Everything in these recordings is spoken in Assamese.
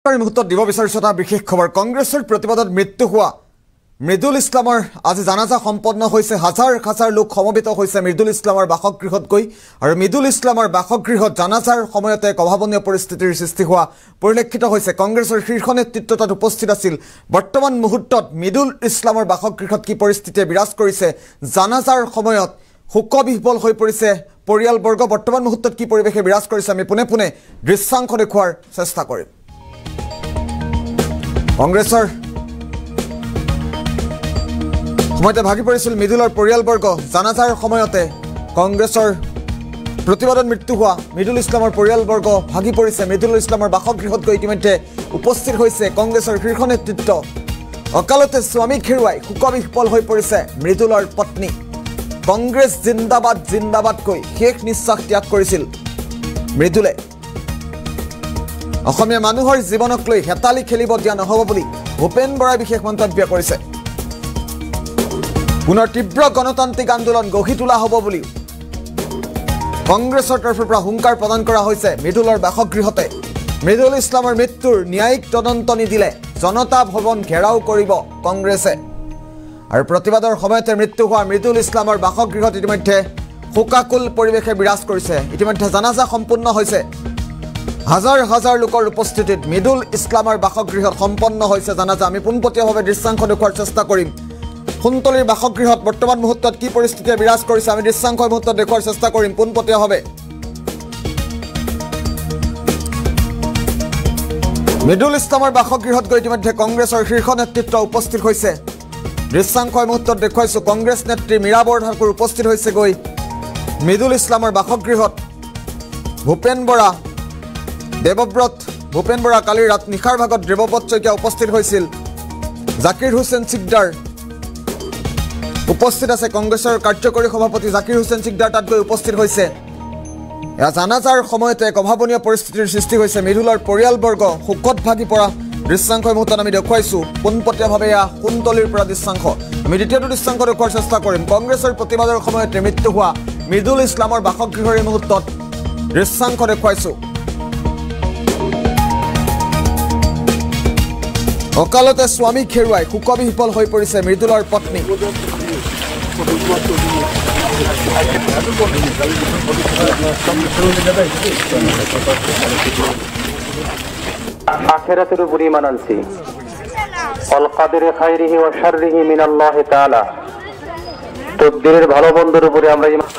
মুহূৰ্তত দিব বিচাৰিছো এটা বিশেষ খবৰ কংগ্ৰেছৰ প্ৰতিবাদত মৃত্যু হোৱা মৃদুল ইছলামৰ আজি জানাজা সম্পন্ন হৈছে হাজাৰ হাজাৰ লোক সমবেত হৈছে মৃদুল ইছলামৰ বাসগৃহত গৈ আৰু মৃদুল ইছলামৰ বাসগৃহত জানাজাৰ সময়তে অভাৱনীয় পৰিস্থিতিৰ সৃষ্টি হোৱা পৰিলক্ষিত হৈছে কংগ্ৰেছৰ শীৰ্ষ নেতৃত্ব তাত উপস্থিত আছিল বৰ্তমান মুহূৰ্তত মৃদুল ইছলামৰ বাসগৃহত কি পৰিস্থিতিয়ে বিৰাজ কৰিছে জানাজাৰ সময়ত হুকবিহবল হৈ পৰিছে পৰিয়ালবৰ্গ বৰ্তমান মুহূৰ্তত কি পৰিৱেশে বিৰাজ কৰিছে আমি পুনে পুনে দৃশ্যাংশ দেখুৱাৰ চেষ্টা কৰিম কংগ্ৰেছৰ সময়তে ভাগি পৰিছিল মৃদুলৰ পৰিয়ালবৰ্গ জানাজাৰ সময়তে কংগ্ৰেছৰ প্ৰতিবাদত মৃত্যু হোৱা মৃদুল ইছলামৰ পৰিয়ালবৰ্গ ভাগি পৰিছে মৃদুল ইছলামৰ বাসগৃহত গৈ ইতিমধ্যে উপস্থিত হৈছে কংগ্ৰেছৰ শীৰ্ষ নেতৃত্ব অকালতে স্বামীক হেৰুৱাই শোকবিহ্বল হৈ পৰিছে মৃদুলৰ পত্নী কংগ্ৰেছ জিন্দাবাদ জিন্দাবাদ কৈ শেষ নিশ্বাস ত্যাগ কৰিছিল মৃদুলে অসমীয়া মানুহৰ জীৱনক লৈ হেতালি খেলিব দিয়া নহব বুলি ভূপেন বৰাই বিশেষ মন্তব্য কৰিছে পুনৰ তীব্ৰ গণতান্ত্ৰিক আন্দোলন গঢ়ি তোলা হ'ব বুলি কংগ্ৰেছৰ তৰফৰ পৰা হুংকাৰ প্ৰদান কৰা হৈছে মৃদুলৰ বাসগৃহতে মৃদুল ইছলামৰ মৃত্যুৰ ন্যায়িক তদন্ত নিদিলে জনতা ভৱন ঘেৰাও কৰিব কংগ্ৰেছে আৰু প্ৰতিবাদৰ সময়তে মৃত্যু হোৱা মৃদুল ইছলামৰ বাসগৃহত ইতিমধ্যে শোকাকুল পৰিৱেশে বিৰাজ কৰিছে ইতিমধ্যে জানাজা সম্পূৰ্ণ হৈছে হাজাৰ হাজাৰ লোকৰ উপস্থিতিত মৃদুল ইছলামৰ বাসগৃহত সম্পন্ন হৈছে জানাজা আমি পোনপটীয়াভাৱে দৃশ্যাংশ দেখুৱাৰ চেষ্টা কৰিম সুন্তলীৰ বাসগৃহত বৰ্তমান মুহূৰ্তত কি পৰিস্থিতিয়ে বিৰাজ কৰিছে আমি দৃশ্যাংশ মুহূৰ্তত দেখুৱাৰ চেষ্টা কৰিম পোনপটীয়াভাৱে মৃদুল ইছলামৰ বাসগৃহত গৈ ইতিমধ্যে কংগ্ৰেছৰ শীৰ্ষ নেতৃত্ব উপস্থিত হৈছে দৃশ্যাংশ মুহূৰ্তত দেখুৱাইছো কংগ্ৰেছ নেত্ৰী মীৰা বৰঠাকুৰ উপস্থিত হৈছে গৈ মৃদুল ইছলামৰ বাসগৃহত ভূপেন বৰা দেৱব্ৰত ভূপেন বৰা কালিৰ নিশাৰ ভাগত দেৱব্ৰত শইকীয়া উপস্থিত হৈছিল জাকিৰ হুছেইন সিকদাৰ উপস্থিত আছে কংগ্ৰেছৰ কাৰ্যকৰী সভাপতি জাকিৰ হুছেইন সিকদাৰ তাত গৈ উপস্থিত হৈছে এয়া জানাজাৰ সময়তে অভাৱনীয় পৰিস্থিতিৰ সৃষ্টি হৈছে মৃদুলৰ পৰিয়ালবৰ্গ শোকত ভাগি পৰা দৃশ্যাংশ মুহূৰ্তত আমি দেখুৱাইছো পোনপটীয়াভাৱে এয়া সুন্তলীৰ পৰা দৃশ্যাংশ আমি দ্বিতীয়টো দৃশ্যাংশ দেখুৱাৰ চেষ্টা কৰিম কংগ্ৰেছৰ প্ৰতিবাদৰ সময়তে মৃত্যু হোৱা মৃদুল ইছলামৰ বাসগৃহৰ এই মুহূৰ্তত দৃশ্যাংশ দেখুৱাইছো অকালতে স্বামীক হেৰুৱাই শোকবিহ্বল হৈ পৰিছে মৃদুলৰ পত্নী আখিরাতের উপর ঈমান আনছি আল কাদিরে খাইরিহি ওয়া শাররিহি মিনাল্লাহি তাআলা তকদীরের ভালো বন্ধের উপরে আমরা ঈমান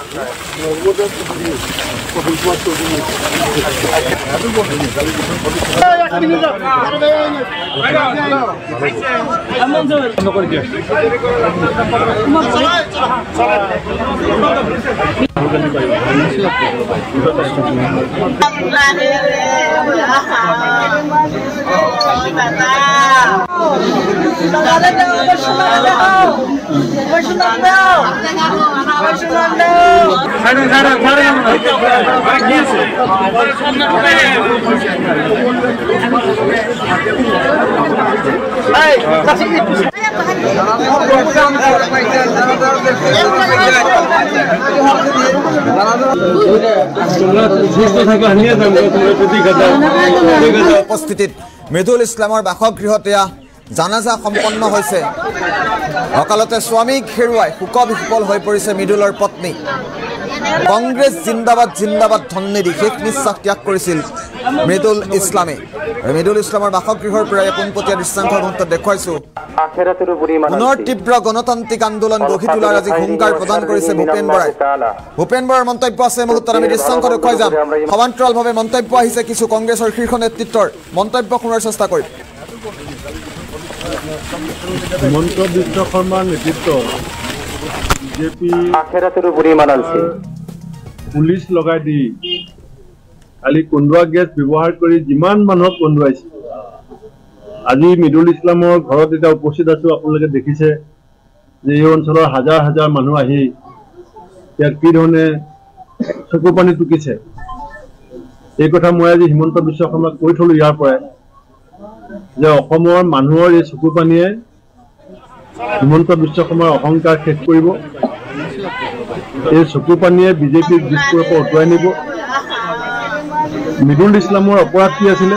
উপস্থিতিত মৃদুল ইছলামৰ বাসগৃহত এয়া জানাজা সম্পন্ন হৈছে অকালতে স্বামীক হেৰুৱাই শোকবিহ্বল হৈ পৰিছে মৃদুলৰ পত্নী কংগ্ৰেছ জিন্দাবাদ জিন্দাবাদ ধ্বনি দি শেষ নিশ্বাস ত্যাগ কৰিছিল মৃদুল ইছলামে আৰু মৃদুল ইছলামৰ বাসগৃহৰ পৰা পোনপটীয়া দৃশ্যাংশ মুহূৰ্তত দেখুৱাইছো পুনৰ তীব্ৰ গণতান্ত্ৰিক আন্দোলন গঢ়ি তোলাৰ আজি হুংকাৰ প্ৰদান কৰিছে ভূপেন বৰাই ভূপেন বৰাৰ মন্তব্য আছে মুহূৰ্তত আমি দৃশ্যাংশ দেখুৱাই যাম সমান্তৰালভাৱে মন্তব্য আহিছে কিছু কংগ্ৰেছৰ শীৰ্ষ নেতৃত্বৰ মন্তব্য শুনাৰ চেষ্টা কৰিম হিমন্ত বিশ্ব শৰ্মাৰ নেতৃত্ব বিজেপি আখিৰাতেৰ উপৰ ঈমান আনছি পুলিচ লগাই দি কালি কন্দুৱা গেছ ব্যৱহাৰ কৰি যিমান মানুহক কন্দুৱাইছে আজি মৃদুল ইছলামৰ ঘৰত এটা উপস্থিত আছো আপোনালোকে দেখিছে যে এই অঞ্চলৰ হাজাৰ হাজাৰ মানুহ আহি ইয়াত কি ধৰণে চকু পানী টুকিছে এই কথা মই আজি হিমন্ত বিশ্ব শৰ্মাক কৈ থলো ইয়াৰ পৰাই যে অসমৰ মানুহৰ এই চকু পানীয়ে হিমন্ত বিশ্ব শৰ্মাৰ অহংকাৰ শেষ কৰিব এই চকু পানীয়ে বিজেপিক দিশপুৰৰ পৰা উঠুৱাই নিব মৃদুল ইছলামৰ অপৰাধ কি আছিলে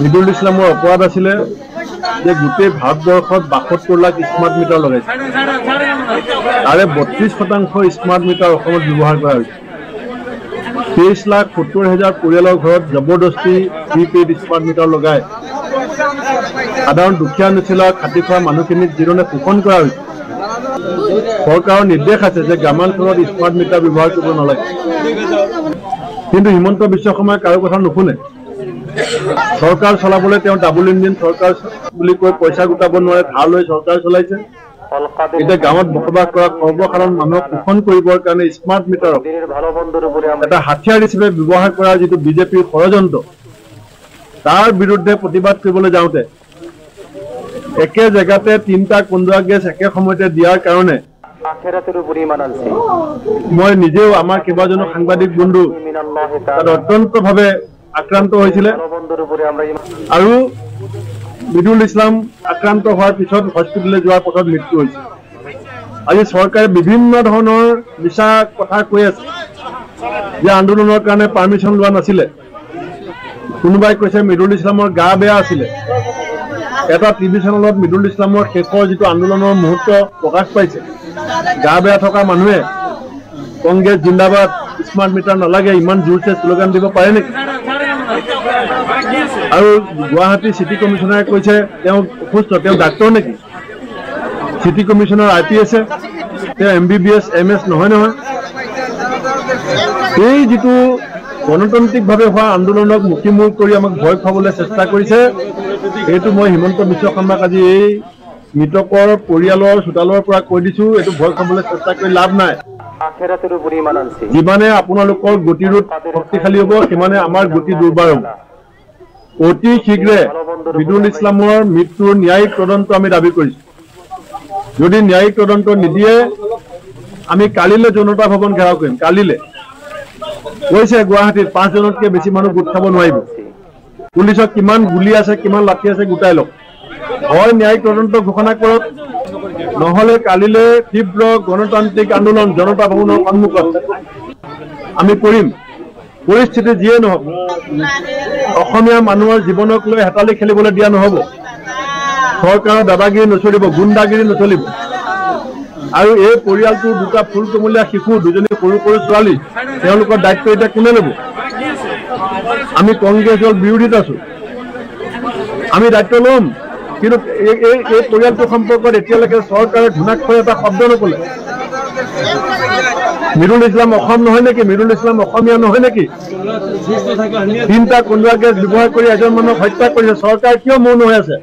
মিডুল ইছলামৰ অপৰাধ আছিলে যে গোটেই ভাৰতবৰ্ষত 72 লাখ স্মাৰ্ট মিটাৰ লগাইছে। তাৰে 32% স্মাৰ্ট মিটাৰ অসমত ব্যৱহাৰ কৰা হৈছে। 23,70,000 পৰিয়ালৰ ঘৰত জবৰদস্তি প্ৰিপেইড স্মাৰ্ট মিটাৰ লগাই সাধাৰণ দুখীয়া নিচিলা খাটি খোৱা মানুহখিনিক যিধৰণে শোষণ কৰা হৈছে। চৰকাৰৰ নিৰ্দেশ আছে যে গ্ৰামাঞ্চলত স্মাৰ্ট মিটাৰ ব্যৱহাৰ কৰিব নালাগে, কিন্তু হিমন্ত বিশ্ব শৰ্মাই কাৰো কথা নুশুনে। চৰকাৰ চলাবলৈ তেওঁ ডাবল ইঞ্জিন চৰকাৰ বুলি কৈ পইচা গোটাব নোৱাৰে, ধাৰ লৈ চৰকাৰ চলাইছে। এতিয়া গাঁৱত বসবাস কৰা সৰ্বসাধাৰণ মানুহক শোষণ কৰিবৰ কাৰণে স্মাৰ্ট মিটাৰক এটা হাতিয়াৰ হিচাপে ব্যৱহাৰ কৰা যিটো বিজেপিৰ ষড়যন্ত্ৰ, তাৰ বিৰুদ্ধে প্ৰতিবাদ কৰিবলৈ যাওঁতে একে জেগাতে 3টা কন্দুৱা গেছ একে সময়তে দিয়াৰ কাৰণে মই নিজেও আমাৰ কেইবাজনো সাংবাদিক বন্ধু তাত অত্যন্তভাৱে আক্ৰান্ত হৈছিলে আৰু মিডুল ইছলাম আক্ৰান্ত হোৱাৰ পিছত হস্পিটেললৈ যোৱাৰ পথত মৃত্যু হৈছে। আজি চৰকাৰে বিভিন্ন ধৰণৰ মিছা কথা কৈ আছে যে আন্দোলনৰ কাৰণে পাৰ্মিশ্যন লোৱা নাছিলে। কোনোবাই কৈছে মিডুল ইছলামৰ গা বেয়া আছিলে। এটা টিভি চেনেলত মিডুল ইছলামৰ শেষৰ যিটো আন্দোলনৰ মুহূৰ্ত প্ৰকাশ পাইছে, গা বেয়া থকা মানুহে কংগ্ৰেছ জিন্দাবাদ, স্মাৰ্ট মিটাৰ নালাগে ইমান জোৰছে শ্লোগান দিব পাৰে নেকি? আৰু গুৱাহাটী চিটি কমিশনাৰে কৈছে তেওঁ অসুস্থ, তেওঁ ডাক্তৰ নেকি? চিটি কমিশনাৰ IPS, তেওঁ MBBS MS নহয় নহয়। এই যিটো গণতান্ত্ৰিকভাৱে হোৱা আন্দোলনক মুখিমুখ কৰি আমাক ভয় খুৱাবলৈ চেষ্টা কৰিছে, এইটো মই হিমন্ত বিশ্ব শৰ্মাক আজি এই মৃতকৰ পৰিয়ালৰ চোতালৰ পৰা কৈ দিছো, এইটো ভয় খুৱাবলৈ চেষ্টা কৰি লাভ নাই। যিমানে আপোনালোকৰ গতিৰোধ শক্তিশালী হ'ব সিমানে আমাৰ গতি দুৰ্বাৰ হ'ব। অতি শীঘ্ৰে মিডুল ইছলামৰ মৃত্যুৰ ন্যায়িক তদন্ত আমি দাবী কৰিছো। যদি ন্যায়িক তদন্ত নিদিয়ে আমি কালিলৈ জনতা ভৱন ঘেৰাও কৰিম। কালিলৈ কৈছে গুৱাহাটীত 5 জনতকৈ বেছি মানুহ গোট খাব নোৱাৰিব। পুলিচক কিমান গুলি আছে কিমান লাঠি আছে গোটাই লওক। হয় ন্যায়িক তদন্ত ঘোষণা কৰক, নহলে কালিলৈ তীব্ৰ গণতান্ত্ৰিক আন্দোলন জনতা ভৱনৰ সন্মুখত আমি কৰিম। পৰিস্থিতি যিয়ে নহওক অসমীয়া মানুহৰ জীৱনক লৈ হেতালি খেলিবলৈ দিয়া নহব। চৰকাৰৰ দাদাগিৰি নচলিব, গুণ্ডাগিৰি নচলিব। আৰু এই পৰিয়ালটোৰ 2টা ফুলকমলীয়া শিশু, 2জনী সৰু সৰু ছোৱালী, তেওঁলোকৰ দায়িত্ব এতিয়া কোনে ল'ব? আমি কংগ্ৰেছৰ বিৰোধীত আছো, আমি দায়িত্ব ল'ম, কিন্তু এই পৰিয়ালটোৰ সম্পৰ্কত এতিয়ালৈকে চৰকাৰে ধুনাক্ষৰ এটা শব্দ নকলে। মিডুল ইছলাম অসম নহয় নেকি? মিডুল ইছলাম অসমীয়া নহয় নেকি? 3টা কন্দুৱা গেছ ব্যৱহাৰ কৰি এজন মানুহক হত্যা কৰিছে, চৰকাৰ কিয় মৌন হৈ আছে?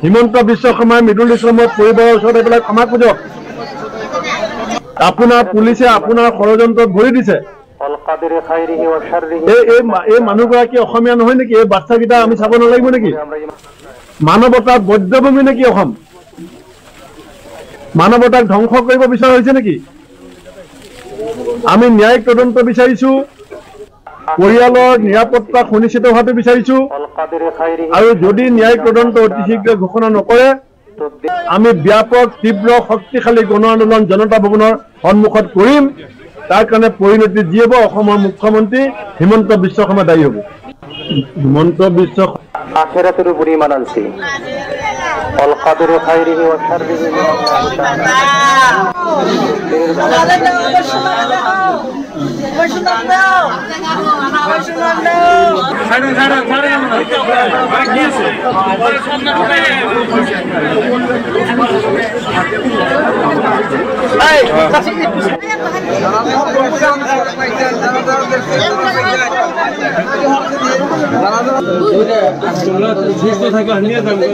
হিমন্ত বিশ্ব শৰ্মাই মিডুল ইছলামৰ পৰিবাৰৰ ওচৰত এইবিলাক ক্ষমা খুজক। আপোনাৰ পুলিচে আপোনাৰ ষড়যন্ত্ৰত ভৰি দিছে। এই মানুহগৰাকী অসমীয়া নহয় নেকি? এই বাচ্চাকেইটা আমি চাব নালাগিব নেকি? মানৱতাৰ বৈদ্যভূমি নেকি অসম? মানৱতাক ধ্বংস কৰিব বিচৰা হৈছে নেকি? আমি ন্যায়িক তদন্ত বিচাৰিছো, পৰিয়ালৰ নিৰাপত্তা সুনিশ্চিত হোৱাটো বিচাৰিছো। আৰু যদি ন্যায়িক তদন্ত অতি শীঘ্ৰে ঘোষণা নকৰে আমি ব্যাপক তীব্ৰ শক্তিশালী গণ আন্দোলন জনতা ভৱনৰ সন্মুখত কৰিম। তাৰ কাৰণে পৰিণতি যি হ'ব অসমৰ মুখ্যমন্ত্ৰী হিমন্ত বিশ্ব শৰ্মা দায়ী হ'ব। হিমন্ত বিশ্ব আখিরাতের উপর ঈমান আনছি। অল কাদরে খাইরিহি ওয়া শাররিহি সুস্থ থাকো নিয়ে যাবো